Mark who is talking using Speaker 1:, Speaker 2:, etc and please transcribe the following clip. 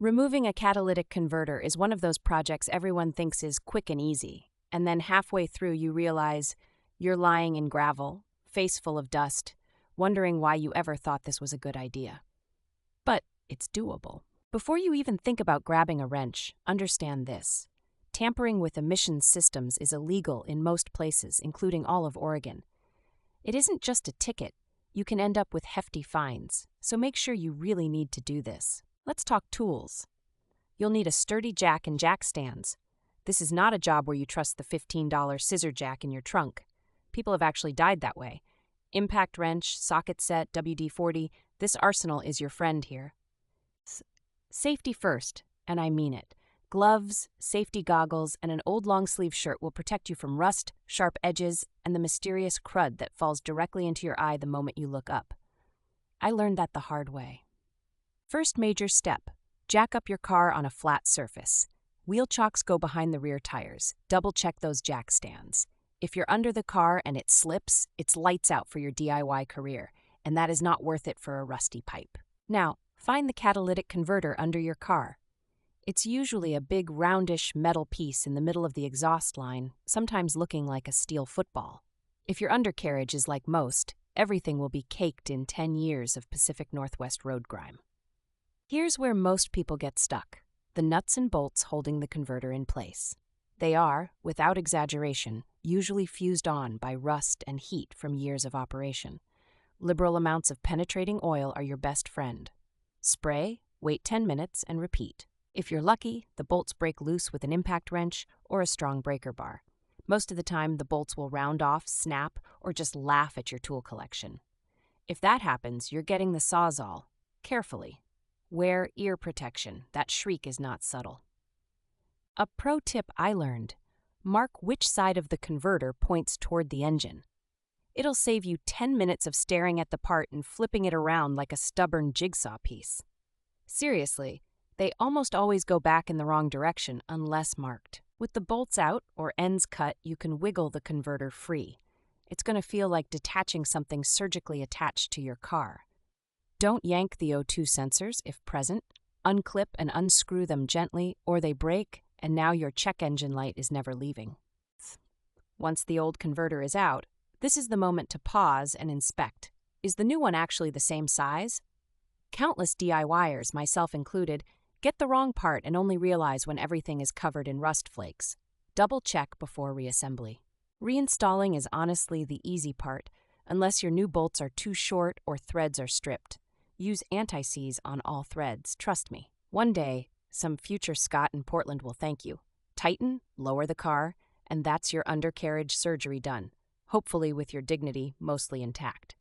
Speaker 1: Removing a catalytic converter is one of those projects everyone thinks is quick and easy, and then halfway through you realize you're lying in gravel, face full of dust, wondering why you ever thought this was a good idea. But it's doable. Before you even think about grabbing a wrench, understand this. Tampering with emissions systems is illegal in most places, including all of Oregon. It isn't just a ticket. You can end up with hefty fines, so make sure you really need to do this. Let's talk tools. You'll need a sturdy jack and jack stands. This is not a job where you trust the $15 scissor jack in your trunk. People have actually died that way. Impact wrench, socket set, WD-40, this arsenal is your friend here. Safety first, and I mean it. Gloves, safety goggles, and an old long-sleeve shirt will protect you from rust, sharp edges, and the mysterious crud that falls directly into your eye the moment you look up. I learned that the hard way. First major step, jack up your car on a flat surface. Wheel chocks go behind the rear tires. Double-check those jack stands. If you're under the car and it slips, it's lights out for your DIY career, and that is not worth it for a rusty pipe. Now, find the catalytic converter under your car. It's usually a big roundish metal piece in the middle of the exhaust line, sometimes looking like a steel football. If your undercarriage is like most, everything will be caked in 10 years of Pacific Northwest road grime. Here's where most people get stuck: the nuts and bolts holding the converter in place. They are, without exaggeration, usually fused on by rust and heat from years of operation. Liberal amounts of penetrating oil are your best friend. Spray, wait 10 minutes, and repeat. If you're lucky, the bolts break loose with an impact wrench or a strong breaker bar. Most of the time, the bolts will round off, snap, or just laugh at your tool collection. If that happens, you're getting the Sawzall. Carefully. Wear ear protection. That shriek is not subtle. A pro tip I learned: mark which side of the converter points toward the engine. It'll save you 10 minutes of staring at the part and flipping it around like a stubborn jigsaw piece. Seriously, they almost always go back in the wrong direction unless marked. With the bolts out or ends cut, you can wiggle the converter free. It's going to feel like detaching something surgically attached to your car. Don't yank the O2 sensors if present. Unclip and unscrew them gently, or they break, and now your check engine light is never leaving. Once the old converter is out, this is the moment to pause and inspect. Is the new one actually the same size? Countless DIYers, myself included, get the wrong part and only realize when everything is covered in rust flakes. Double check before reassembly. Reinstalling is honestly the easy part, unless your new bolts are too short or threads are stripped. Use anti-seize on all threads, trust me. One day, some future Scott in Portland will thank you. Tighten, lower the car, and that's your undercarriage surgery done, hopefully with your dignity mostly intact.